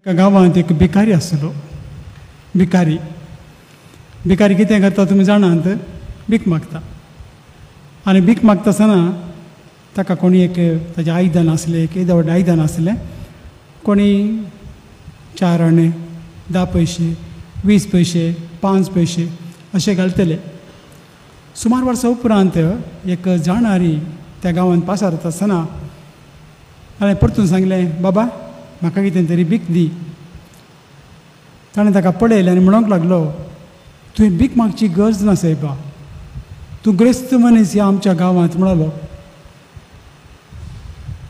एका गांवांत एक भिकारी आसलो. भिकारी कितें करता तुमी जाणात? भीक मागता. आनी भीक मागता आसतना ताका कोणी एक ताजें आयदन आसलें, एक येदें व्हडलें आयदन आसलें. कोणी 4 आणे, 10 पैसे, 20 पैसे, 5 पैसे अशें घालतले. सुमार वर्सां उपरांत एक जाणारी त्या गांवांत पासारता आसतना ताणें परतून सांगलें, बाबा म्हाका कितें तरी भीक दी. ताणें ताका पळयलें आनी म्हणूंक लागलो, तुवें भीक मागची गरज ना सायबा, तूं ग्रेस्त मनीस ह्या आमच्या गांवांत म्हणलो.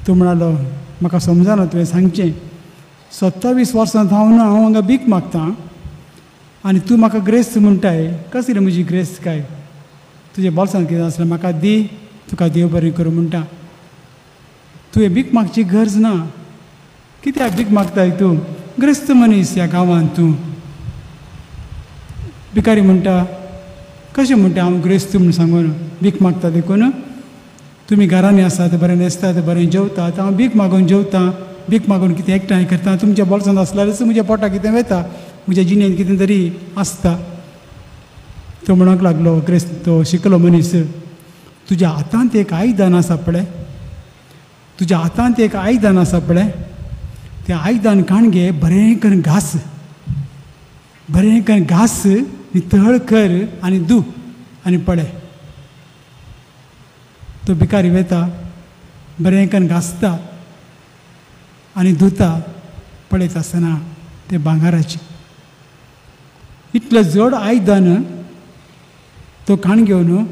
तो म्हणलो, म्हाका समजना तुवें सांगचें. 27 वर्सां हांव हांगा भीक मागतां आनी तूं म्हाका ग्रेस्त म्हणटाय. कसली म्हजी ग्रेस्त काय? तुज्या बोल्सांत कितें आसलें म्हाका दी, तुका देव बरें करूं म्हणटा. तुवें भीक मागची गरज ना. कित्याक भीक मागताय तूं? ग्रेस्त मनीस ह्या गांवांत तूं. भिकारी म्हणटा, कशें म्हणटा हांव ग्रेस्त म्हूण सांगून भीक मागता देखून? तुमी घरांनी आसात, बरें न्हेसतात, बरें जेवतात, हांव भीक मागून जेवतां, भीक मागून कितें एकठांय करता. तुमच्या बोल्सांत आसल्यारच म्हज्या पोटाक कितें वता, म्हज्या जिणेंत कितें तरी आसता. तो म्हणूंक लागलो, ग्रेस्त तो शिकलो मनीस, तुज्या हातांत एक आयदन आसा पळय, तुज्या हातांत एक आयदन आसा पळय, तें आयदन काण घे, बरें करून घास, बरें करून घास, नितळ कर आनी धू आनी पळय. तो भिकारी वता, बरें करून घासता आनी धुता. पळयता आसतना तें भांगाराचें. इतलें जड आयदन तो काण घेवन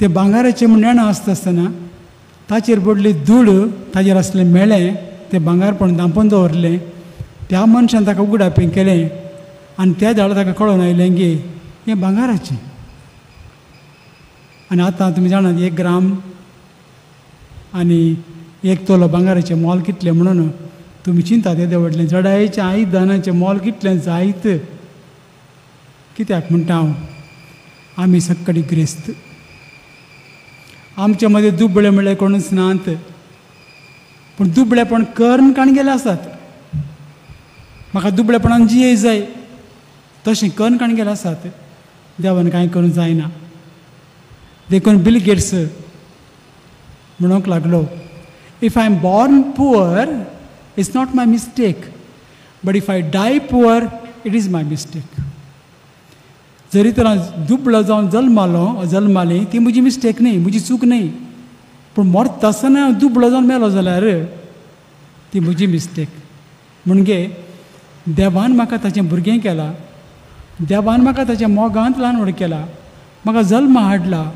तें भांगाराचें म्हूण नेणा आसता आसतना ताचेर पडली धूळ, ताचेर आसलें मेळें, तें भांगार पळोवन धांपून दवरलें. त्या मनशान ताका उगडापी केलें आनी त्या दाळा ताका कळोन आयलें की हें भांगाराचें. आनी आतां तुमी जाणात 1 ग्राम आनी 1 तोलो भांगाराचें मोल कितलें म्हणून तुमी चिंतात. येदें व्हडलें जडायेच्या आयदनाचें मोल कितलें जायत. कित्याक म्हणटा हांव, आमी सक्कडी ग्रेस्त. आमचे मदें दुबळे म्हणल्यार कोणूच नात, पूण दुबळेपण कर्ण काण गेले आसात. म्हाका दुबळेपणान जिये जाय तशें कर्ण काण गेले आसात. देवान कांय करूंक जायना. देखून बिल गेट्स म्हणूंक लागलो, if I am born poor it's not my mistake, but if I die poor it is my mistake. जरी तर दुबळो जावन जल्माली ती म्हजी मिस्टेक न्ही, म्हजी चूक न्ही. पूण मरता आसतना दुबळो जावन मेलो जाल्यार ती म्हजी मिस्टेक. म्हणजे देवान म्हाका ताचें भुरगें केलां, देवान म्हाका ताच्या मोगांत ल्हान व्हड केला, म्हाका जल्म हाडला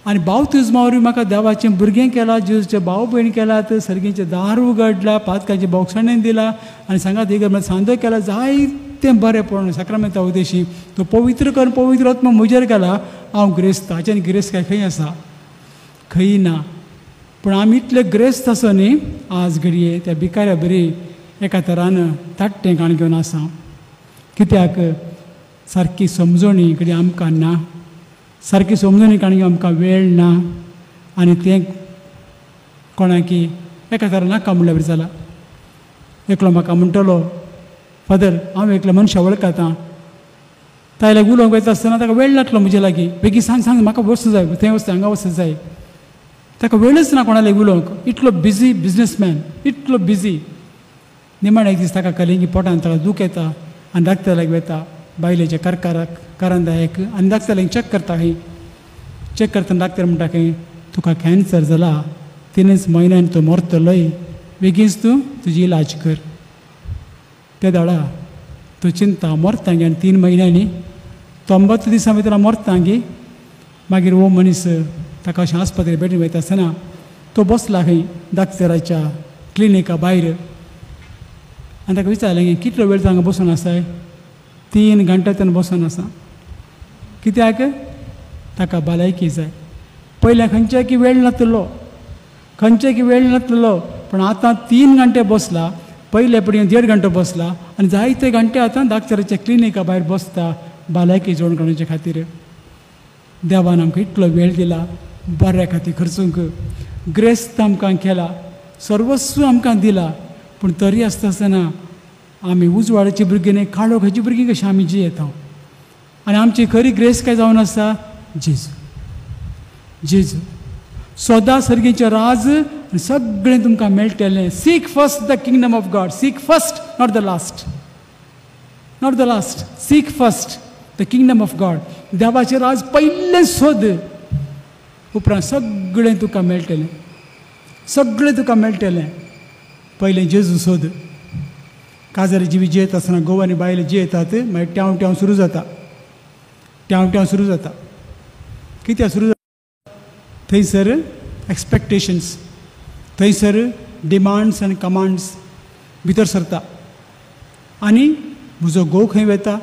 आनी बावतिजमा वरवीं म्हाका देवाचें भुरगें केलां, जेजूचे भाव भयण केल्यात, सर्गेचें दार उगडलां, पातकाचें बोगसणें दिलां आनी सांगात एक सांदो केला. जायतें बरें पळोवन सक्रामेंता उदेशी तो पवित्र कर, पवित्र आत्मा म्हजेर गेला. हांव ग्रेस्त. हाचें ग्रेस्त काय खंय आसा? खंय ना. पूण आमी इतले ग्रेस्त आसा न्ही आज घडये त्या भिकाऱ्या बरी एका तरान ताट्टें काण घेवन आसा. कित्याक सारकी समजणी घडी आमकां ना, सारकी समजणी काण घेवंक आमकां वेळ ना. आनी तें कोणाकी एका तरान नाका म्हणल्यार बरी जालां. एकलो म्हाका म्हणटलो, फादर हांव एकलो मनशा वळखता, तायल्याक उलोवंक वयता आसतना ताका वेळ लागलो म्हजे लागीं. बेगीन सांग म्हाका वचूं जाय, थंय वचता हांगा वचूं जाय. ताका वेळच ना कोणाले उलोवंक. इतलो बिजी बिजनसमॅन, इतलो बिजी. निमाणे एक दीस ताका कळ्ळें की पोटान ताका दूख येता आनी डाक्टराक वता, बायलेच्या कारांदायक आनी डाक्टराक चॅक करता. खंय चॅक करतना डाक्टर म्हणटा खंय तुका कॅन्सर जाला, 3 म्हयन्यान तो मरतलोय, बेगीनच तूं तुजी इलाज कर. त्या दाडा तो चिंता मरता गे आनी 3 म्हयन्यांनी 90 दिसां भितर मरता गे. मागीर हो मनीस ताका अशें आस्पत्रेक भेटून वयता आसतना तो बसला खंय डाक्टराच्या क्लिनिका भायर आनी ताका विचारलें की कितलो वेळ हांगा बसून आसाय? 3 घंटा तेन्ना बसून आसा. कित्याक? ताका भलायकी जाय. पयल्या खंयच्याय की वेळ नासलो, खंयच्याय की वेळ नासलो, पूण आतां 3 घंटे बसला. पयले पडीं 1.5 घंटो बसला आनी जायते घंटे आतां डाक्टराच्या क्लिनिका भायर बसता भलायकी जोड करण्याचे खातीर. देवान आमकां इतलो वेळ दिला बऱ्या खातीर खर्चूंक. ग्रेस्त आमकां केला, सर्वस्व आमकां दिला, पूण तरी आसता आसतना आमी उजवाडाची भुरगीं न्ही काळोखाची भुरगीं कशीं आमी जियेता आनी आमची खरी ग्रेस काय जावन आसा जेजू जेजू सदां सर्गेचें राज सगळें तुमकां मेळटलें sick first the kingdom of God sick first not the last sick first the kingdom of God देवाचें राज पयलें सोद उपरांत सगळें तुका मेळटलें सगळें तुका मेळटलें पयलें जेजू सोद काजारी जिवी जियेत आसतना घोव आनी बायले जियेतात मागीर ट्याव ट्याव सुरू जाता कित्याक सुरू जाता थंयसर एक्सपेक्टेशन्स थंयसर डिमांड्स आनी कमांड्स भितर सरता आनी म्हजो घोव खंय वता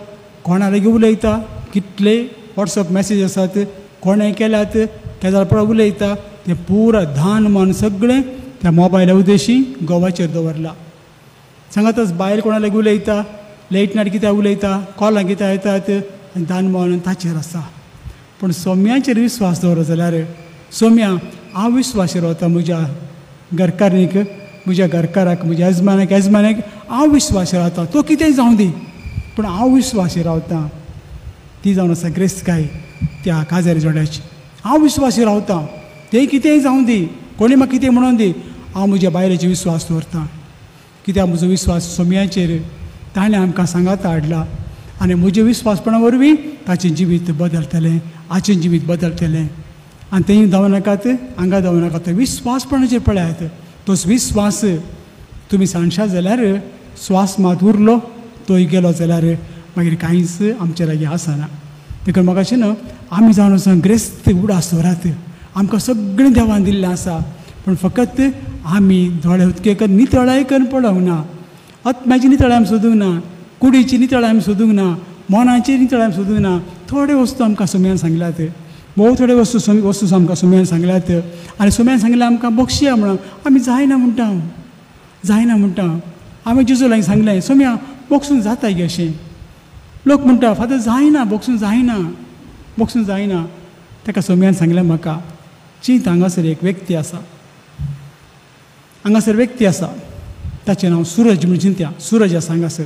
कोणा लागीं उलयता कितले वॉट्सअप मॅसेज आसात कोणें केल्यात तेजा पळय उलयता तें पुरा धान मन सगळें त्या मोबायला उदेशी घोवाचेर दवरला सांगातच बायल कोणा लागीं उलयता लेट नायट कित्याक उलयता कॉलां कित्याक येतात आनी धान मन ताचेर आसा पूण सोम्याचेर विस्वास दवरत जाल्यार सोम्या हांव विस्वास रावता म्हज्या घरकारणीक म्हज्या घरकाराक म्हज्या यजमानाक हांव विस्वास रावता तो कितेंय जावं दी पूण हांव विस्वासी रावता ती जावन आसा ग्रेस्तकाय त्या काजारी जोड्याची हांव विस्वासी रावता तें कितेंय जावं दी कोणी म्हाका कितें म्हणून दी हांव म्हज्या बायलेचेर विस्वास दवरता कित्याक म्हजो विस्वास सोम्याचेर ताणें आमकां सांगात हाडला आनी म्हज्या विस्वासपणा वरवीं ताचें जिवीत बदलतलें आचें जिवीत बदलतलें आनी तें धांवनाकात हांगा धांवनाकात तो विस्वासपणाचेर पळयात तोच विस्वास तुमी सांगशात जाल्यार स्वास मात उरलो तोय गेलो जाल्यार मागीर कांयच आमचे लागीं आसना देखून म्हाका अशें न्हू आमी जावन आसा ग्रेस्त उडास दवरात आमकां सगळें देवान दिल्लें आसा पूण फकत आमी दोळे उदकेक नितळाय करून पळोवंक ना आत्म्याची नितळाय आमी सोदूंक ना कुडीची नितळाय आमी सोदूंक ना मोनाची नितळाय आमी सोदूंक ना थोडे वस्तू आमकां सोम्यान सांगल्यात भोव थोडे वस्तू आमकां सोम्यान सांगल्यात आनी सोम्यान सांगल्यार आमकां बक्षया म्हणून आमी जायना म्हणटा आमी जेजू लागीं सांगलें सोम्या बोगसून जाता गे अशें लोक म्हणटा फादर जायना बोगसून जायना ताका सोम्यान सांगलें म्हाका चिंत हांगासर एक व्यक्ती आसा ताचें नांव सुरज म्हणून चिंत्या सुरज आसा हांगासर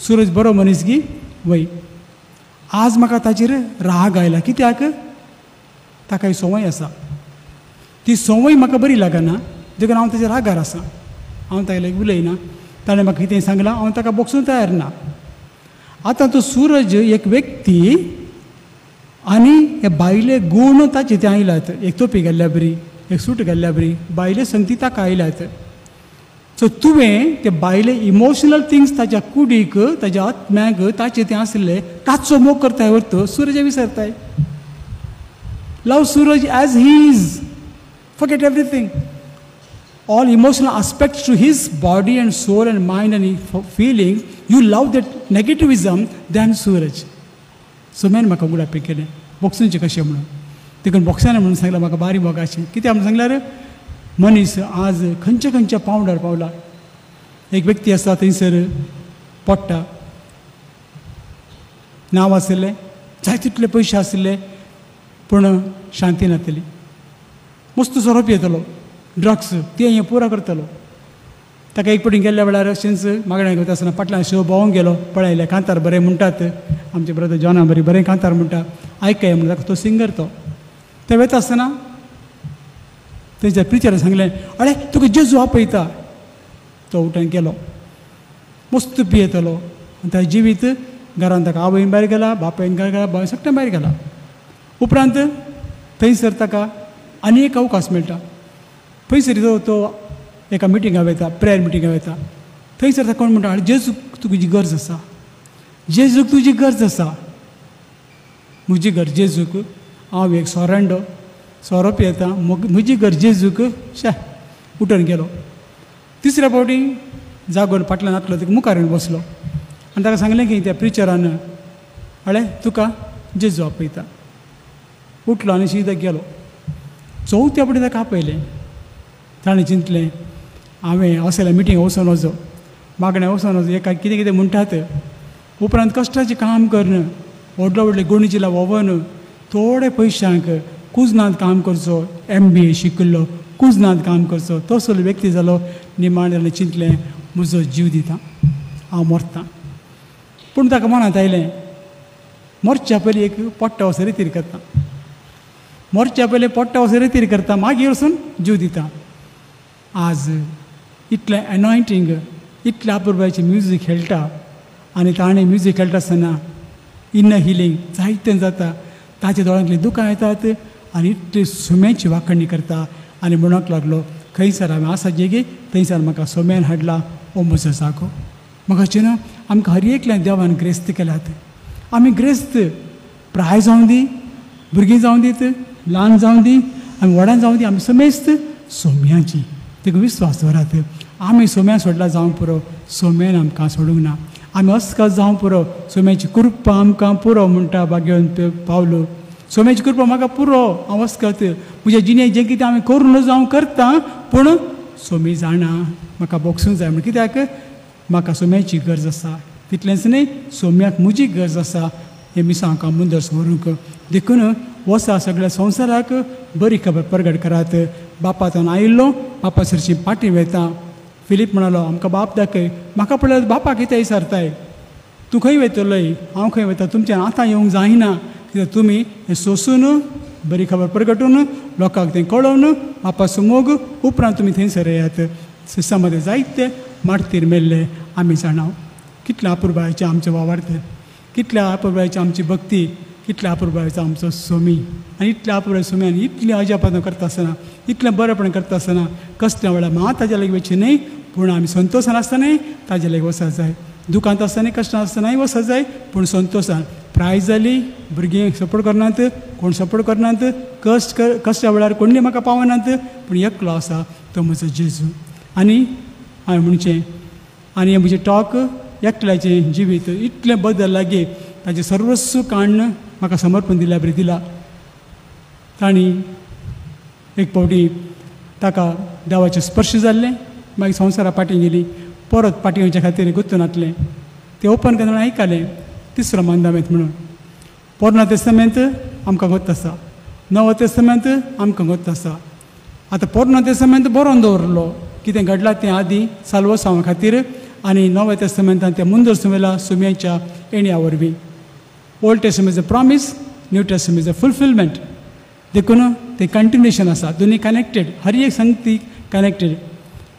सुरज बरो मनीस गी वय आज म्हाका ताचेर राग आयला कित्याक ताका ही संवय आसा ती संवय म्हाका बरी लागना देखून हांव ताच्या रागार आसा हांव ताका लागीं उलयना ताणें म्हाका कितें सांगलां हांव ताका बोगसूंक तयार ना आतां तो सूरज एक व्यक्ती आनी हे बायले गूण ताचे ते आयल्यात एक तोपी घाल्ल्या बरी एक सूट घाल्ल्या बरी बायले संगती ताका आयल्यात सो तुवें ते बायले इमोशनल थिंग्स ताच्या कुडीक ताच्या आत्म्याक ताचे तें आसले ताचो मोग करताय व्हरत सूरज विसरताय love Suraj as he is forget everything all emotional aspects to his body and soul and mind and feeling you love that negativism than Suraj so men म्हाका गुडापे केलें बॉक्सांचें कशें म्हणून देखून बॉक्सान म्हणून सांगलां म्हाका बारी मोगाचें कित्याक म्हणून सांगल्यार मनीस आज खंयच्या पावंडार पावला एक व्यक्ती आसा थंयसर पडटा नांव आसलें जाय तितले पयशे आसले पूण शांती नासली मस्त सोरोप येतलो ड्रग्स ते हें पुरा करतलो ताका एक पटी गेल्ल्या वेळार अशेंच मागण्या घेता आसतना फाटल्यान शो भोवंक गेलो पळयलें कांतार बरें म्हणटात आमचे ब्रदर जॉना बरें कांतार म्हणटा आयकय म्हणून ताका तो सिंगर तो वता आसतना थंयच्या प्रिचरान सांगलें अरे तुका जेजू आपयता तो उठून गेलो मस्त पियेतलो आनी ताचें जिवीत घरांत ताका आवयन भायर गेला बापायन भायर गेला बाय सगळें भायर गेला उपरांत थंयसर ताका आनी एक अवकाश मेळटा थंयसर तो एका मिटिंगाक वता प्रेयर मिटिंगाक वता थंयसर कोण म्हणटा जेजूक तुजी गरज आसा जेजूक तुजी गरज आसा म्हजी गरज जेजूक हांव एक सोरोप येता म्हजी गरज जेजूक शे उठून गेलो तिसऱ्या फावटी जागोन फाटल्यान नातलो तिका मुखार येवन बसलो आनी ताका सांगलें की त्या प्रिचरान अळे तुका जेजू आपयता उठलो आनी सीदा गेलो चवथ्या फावटी ताका आपयलें ताणें चिंतलें हांवें असल्या मिटींग वचून वचो मागण्या वचून वचो एका कितें म्हणटात उपरांत कश्टाचें काम करन व्हडले गोणीचेला वोवन थोडे पयशांक कुजनांत काम करचो MBA शिकलो कुजनांत काम करचो तसलो व्यक्ती जालो निमाणे जालें चिंतलें म्हजो जीव दिता, हांव मरतां. पूण ताका मनांत आयलें मरच्या पयलीं एक पोट्टा वचून रितीर करता, मरच्या पयलीं पोट्टा वचून रितीर करता, मागीर वचून जीव दिता. आज इतलें एनॉयंटींग, इतल्या अपुरबायेचें म्युजीक खेळटा आनी ताणें म्युजीक खेळटा आसतना इन्नर हिलींग जायतें जाता. ताच्या दोळ्यांतलीं दुकां येतात आनी इतली सुम्याची वांखणी करता आनी म्हणूंक लागलो खंयसर हांवें आसा जेगी थंयसर म्हाका सोम्यान हाडला हो म्हजो जागो. म्हाका चिना आमकां हर एकल्या देवान ग्रेस्त केल्यात. आमी ग्रेस्त प्राय जावं दी, भुरगीं जावं दीत, ल्हान जावं दी, आमी व्हडान जावं दी, आमी समेस्त सोम्याची. देखून विस्वास दवरात. आमी सोम्या सोडला जावं पुरो, सोम्यान आमकां सोडूंक ना. आमी अस्काल जावं पुरो, सोम्याची कृपा आमकां पुरो म्हणटा भाग्यवन पावलो. सोम्याची कृपा म्हाका पुरो, हांव अस्कत म्हज्या जिणेक जें कितें हांवें करून जावं करता, पूण सोमी जाणा म्हाका बोगसूंक जाय. म्हण कित्याक म्हाका सोम्याची गरज आसा. तितलेंच न्ही, सोम्याक म्हजी गरज आसा हें मिसां हांकां मुंदर व्हरूंक. देखून वसा सगळ्या संवसाराक बरी खबर परगट करात. बापातान आयिल्लो बापा सरची पाटी वेता. फिलीप म्हणलो आमकां बाप दाखय. म्हाका पळयल्यार बापा कितें विचारताय, तूं खंय वयतलोय, हांव खंय वयता, तुमच्यान आतां येवंक जायना. कित्याक तुमी हें सोंसून बरी खबर परगटून लोकांक तें कळोवन बापा समोग उपरांत तुमी थंयसर येयात. सिस्सा मदें जायते मारतीर मेल्ले आमी जाणाव. कितल्या अपुरबायेचें आमचें वावरत, कितल्या अपुरबायेची आमची भक्ती, कितल्या अपुरबायेचो आमचो सोमी. आनी इतल्या अपुरबाय सोम्यान इतलीं अजापानां करता आसतना, इतलें बरेंपण करता आसतना कसल्या वेळार हांव ताज्या लागीं वचचें न्ही, पूण आमी संतोशान आसतनाय ताज्या लागीं वचत जाय. दुखांत आसतनाय कश्टां आसतनाय वचत जाय, पूण संतोशान. प्रायज जाली, भुरगीं सपोर्ट करनात, कोण सपोर्ट करनात, कश्टा वेळार कोणी म्हाका पावनात, पूण एकलो आसा तो म्हजो जेजू. आनी हांवें म्हणचें आनी हें म्हजें टॉक एकल्याचें जिवीत इतलें बदल लागी ताजें सर्वस्व काण्ण म्हाका समर्पण दिल्या बरी दिला. तांणी एक फावटी ताका देवाचें स्पर्श जाल्लें, मागीर संवसारा फाटीं गेली, परत फाटीं वयच्या खातीर गुंतून नातलें. तें ओपन करतना आयकलें तिसरो मंदामेंत म्हणून. पोरनो तेस्तमेंत आमकां गोत आसा, नवो तेस्तमेंत आमकां गोत आसा. आतां पोरनो तेस्तमेंत बरोवन दवरलो कितें घडलां तें आदीं साल्वसांवा खातीर, आनी नव्या तेस्तमेंतान तें मुंदर सुमेला सुम्याच्या येण्या वरवीं. Old testament is a promise, new testament is a fulfilment. देखून तें कंटिन्युएशन आसा, दोनी कनेक्टेड, हर एक संगती कनेक्टेड.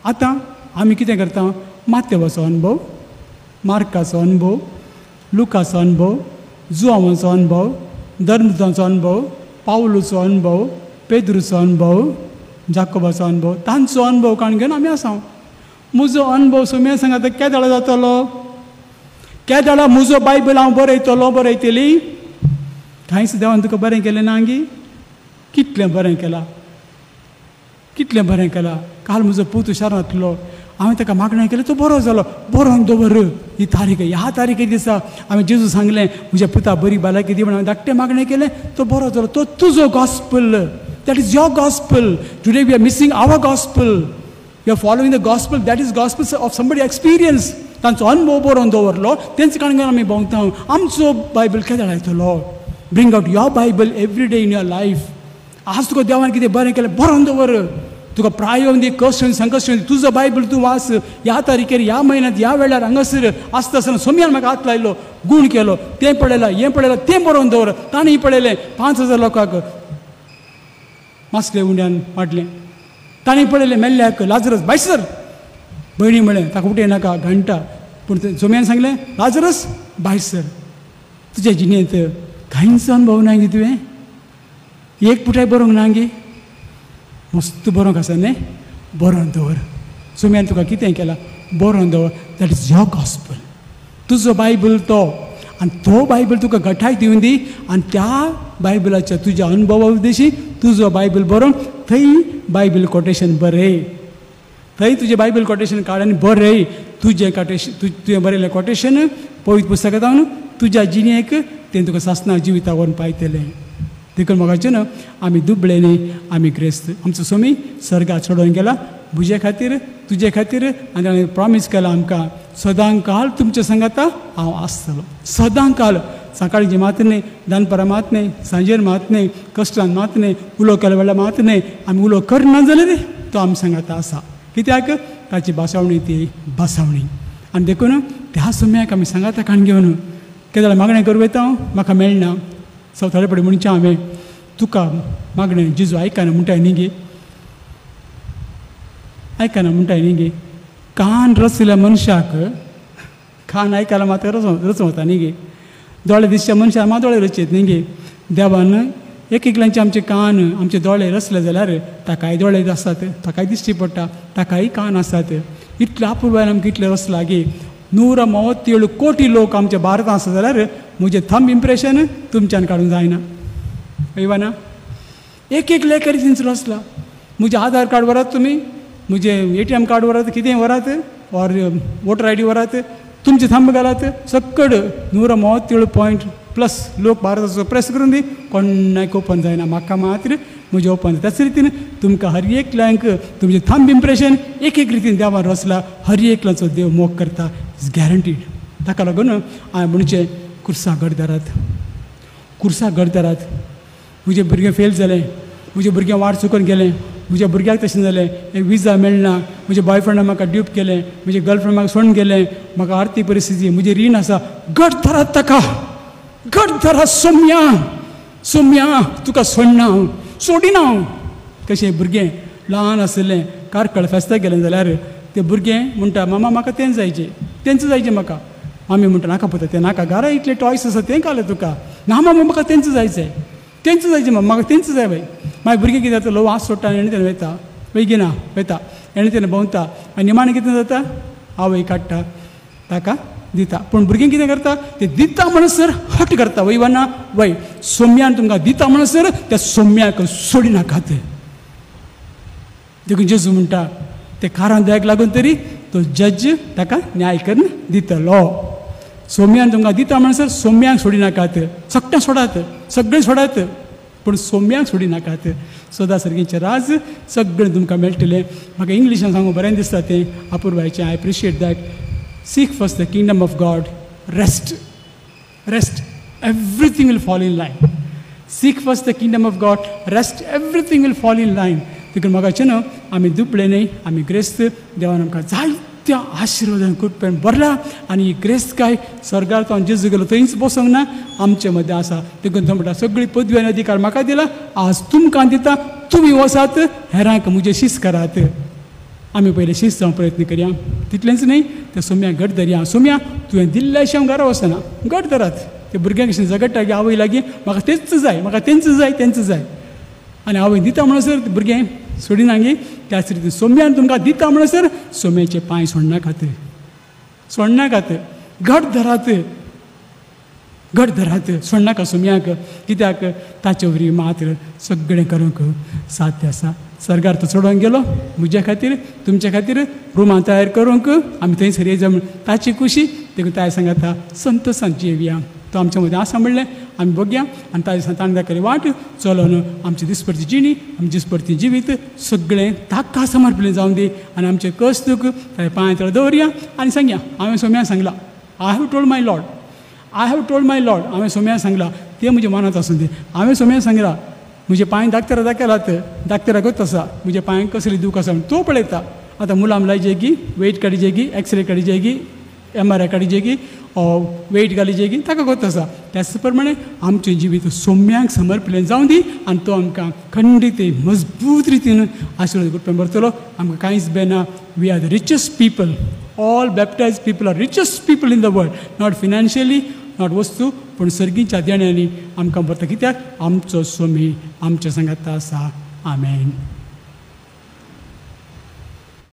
आतां आमी कितें करता, मातेवाचो अनुभव, मार्काचो अनुभव, लुकाचो अनुभव, जुआंवाचो अनुभव, धर्मदाचो अनुभव, पावलूचो अनुभव, पेद्रूचो अनुभव, जाकोबाचो अनुभव, तांचो अनुभव काणून घेवन आमी आसा. म्हजो अनुभव सोम्या सांगात केदाळा जातलो, केदाळा म्हजो बायबल हांव बरयतली. कांयच देवान तुका बरें केलें ना गी, कितलें बरें केलां, कितलें बरें केलां. काल म्हजो पूत शारांतलो, हांवें ताका मागणें केलें, तो बरो जालो, बरोवन दवर ही तारीख, ह्या तारीखे दिसा हांवें जेजू सांगलें म्हज्या पुता बरी भलायकी दी म्हणून हांवें धाकटें मागणें केलें, तो बरो जालो. तो तुजो gospel, that is your gospel. Today we are missing our gospel. We are following the gospel, that is gospel of somebody experience. तांचो अनुभव बरोवन दवरलो, तेंच काणगेन आमी भोंवता. आमचो बायबल केदाळ येतलो. Bring out your Bible every day in your life. आज तुका देवान कितें बरें केलें बरोवन दवर. तुका प्राय येवन दी, कश्ट संकश्ट तुजो बायबल तूं वाच. ह्या तारीखेर, ह्या म्हयन्यांत, ह्या वेळार हांगासर आसता आसतना सोम्यान म्हाका हात लायलो, गूण केलो, तें पळयलां, हें पळयलां, तें बरोवन दवर. ताणें पळयलें 5,000 लोकांक मासले उंड्यान वाडलें. ताणें पळयलें मेल्ल्याक लाजरस भायर सर. भयणी म्हळें ताका उठय नाका घंटा, पूण सोम्यान सांगलें लाजरस भायर सर. तुज्या जिणेंत कांयच अनुभव ना गे तुवें, एक पुटाय बरोवंक ना गे. मस्त बरोवंक आसा न्ही, बरोवन दवर. सोम्यान तुका कितें केलां बरोवन दवर. That is your gospel. तुजो बायबल तो, आनी तो बायबल तुका घटाय दिवन दी, आनी त्या बायबलाच्या तुज्या अनुभवा उद्देशी तुजो बायबल बरोवन थंय बायबल कोटेशन बरय. थंय तुजें बायबल कोटेशन काड आनी बरय. तुजें कोटेशन, तुवें बरयलें कोटेशन पवित्र पुस्तकांत तुज्या जिणेक तें तुका सासणां जिविता व्हरून पायतलें. देखून म्हाका न्हू आमी दुबळे न्ही, आमी ग्रेस्त. आमचो सोमी सर्गाक चडोवन गेला म्हजे खातीर, तुजे खातीर. आनी ताणें प्रॉमीस केला आमकां सदां काल तुमच्या सांगाता हांव आसतलो. सदां काल. सकाळची मात न्ही, दनपारां मात न्ही, सांजेर मात न्ही, कश्टान मात न्ही, उलो केल्या वेळार मात न्ही. आमी उलो करना जाल्यार तो आमी सांगाता आसा. कित्याक ताची बासावणी ती बासावणी आनी देखून त्या सोम्याक आमी सांगाता काण घेवन केदां मागणें करूं वयता म्हाका मेळना सो थोडे पडे म्हणचे हांवें तुका मागणें जिजू आयकना म्हणटाय न्ही गे आयकना म्हणटाय न्ही गे कान रचल्या मनशाक कान आयकला मात रचवता न्ही गे दोळे दिसच्या मनशाक मात दोळे रचयत न्ही गे देवान एक एकल्यांचे आमचे कान आमचे दोळे रचले जाल्यार ताकाय दोळे आसात ताकाय दिश्टी पडटा ताकाय कान आसात इतले आपुरबायन आमकां इतले रचला गे 137 कोटी लोक आमच्या भारतांत आसा जाल्यार म्हजें थंब इम्प्रेशन तुमच्यान काडूंक जायना वयवाना एक एक लेकर तिंचो रचला म्हजें आधार कार्ड व्हरात तुमी म्हजें ATM कार्ड व्हरात कितेंय व्हरात ऑर वोटर ID व्हरात तुमचे थंब घालात सकड 137+ लोक भारताचो प्रेस करून दी कोणाक ओपन जायना म्हाका मात्र म्हजें ओपन त्याच रितीन तुमकां हर एकल्यांक तुमचें थंब इम्प्रेशन एक एक रितीन देवान रचला हर एकल्याचो देव मोग करता इज गॅरंटीड ताका लागून हांवें म्हणचें कुर्सा घट धरात म्हजें भुरगें फेल जालें म्हजें भुरगें वाट चुकून गेलें म्हज्या भुरग्याक तशें जालें एक विजा मेळना म्हज्या बॉयफ्रेंडान म्हाका ड्यूप केलें म्हजें गर्लफ्रेंड म्हाका सोडून गेलें म्हाका आर्थीक परिस्थिती म्हजें रीण आसा घट धरात ताका घट धरा सोम्या तुका सोडना हांव सोडिना हांव कशें भुरगें ल्हान आसलें कारकळ फेस्ताक गेलें जाल्यार तें भुरगें म्हणटा मामा म्हाका तेंच जायचें म्हाका मामी म्हणटा नाका पळय तें नाका घरा इतले टॉयस आसा तें घाल तुका ना मामा म्हाका तेंच जायचें म्हाका तेंच जाय बाय मागीर भुरगें कितें जाता लो वास सोडटा आनी तेणें वयता बेगिना वयता तेणें भोंवता आनी निमाणें कितें जाता आवय काडटा ताका दिता पूण भुरगें कितें करता तें दिता म्हणसर हट करता वयवाना वय सोम्यान तुमकां दिता म्हणसर त्या सोम्याक सोडिनाकात देखून जेजू म्हणटा ते कारान दयाक लागून तरी तो जज ताका न्याय करून दितलो सोम्यान तुमकां दिता म्हणसर सोम्याक सोडिनाकात सगळें सोडात सगळें सोडात पूण सोम्याक सोडिनाकात सदा सर्गेचें राज सगळें तुमकां मेळटलें म्हाका इंग्लिशान सांगूंक बरें दिसता तें अपुर्बायचें I appreciate that seek first the kingdom of God rest everything will fall in line seek first the kingdom of God rest everything will fall in line देखून म्हाका न्हू आमी दुपले न्हय आमी ग्रेस्त देवान आमकां जायत्या आशिर्वादान कृपेन भरला आनी ही ग्रेस्त काय स्वर्गांत हांव जेजू गेलो थंयच बसोंक ना आमचे मदें आसा देखून तो म्हणटा सगळी पदवी आनी अधिकार म्हाका दिला आज तुमकां दिता तुमी वसात हेरांक म्हजें शीस करात आमी पयलें शीस जावंक प्रयत्न करया तितलेंच न्हय त्या सोम्याक घट धरया सोम्या तुवें दिल्लेशें हांव घरा वचना घट धरात त्या भुरग्यांक अशें झगडटा की आवय लागीं म्हाका तेंच जाय आनी आवय दिता म्हणसर भुरगें सोडिना गे त्याच रितीन सोम्यान तुमकां दिता म्हणसर सोम्याचे पांय सोडनाकात घट धरात सोडनाका सोम्याक कित्याक ताचे वरी मात्र सगळें करूंक साध्य आसा सर्गार तो चडोवंक गेलो म्हज्या खातीर तुमच्या खातीर रुमां तयार करूंक आमी थंय सर येजा म्हण ताची खुशी देखून ताय सांगाता संतोशान जियेवया तो आमच्या मदें आसा म्हणलें आमी बघया आनी ताजे ताणें दाखयली वाट चलोन आमची दिसपरती जिणी आमची दिसपरती जिवीत सगळें ताका समर्पण जावं दी आनी आमचे कस्तूक ताचे पांय तळ दवरया आनी सांगया हांवें सोम्याक सांगलां I have told my Lord हांवें सोम्याक सांगलां तें म्हज्या मनांत आसूं दी हांवें सोम्याक सांगलां म्हजे पांय दाक्तरा दाखयलात दाक्तराकूच आसा म्हज्या पांयांक कसली दूख आसा तो पळयता आतां Ghulam लायजेगी weight काडिजेगी x ray काडिजेगी MRI काडिजेगी weight घालिजेगी ताका कोत आसा त्याच प्रमाणे आमचें जिवीत सोम्यांक समर्पण जावं दी आनी तो आमकां खंडीत मजबूत रितीन आशिर्वाद करपाक भरतलो आमकां कांयच बेना we are the richest people all baptised people are richest people in the world not financially not वस्तू पूण सर्गीच्या देण्यानी आमकां भरता कित्याक आमचो सोमी आमच्या सांगात आसा आमेन.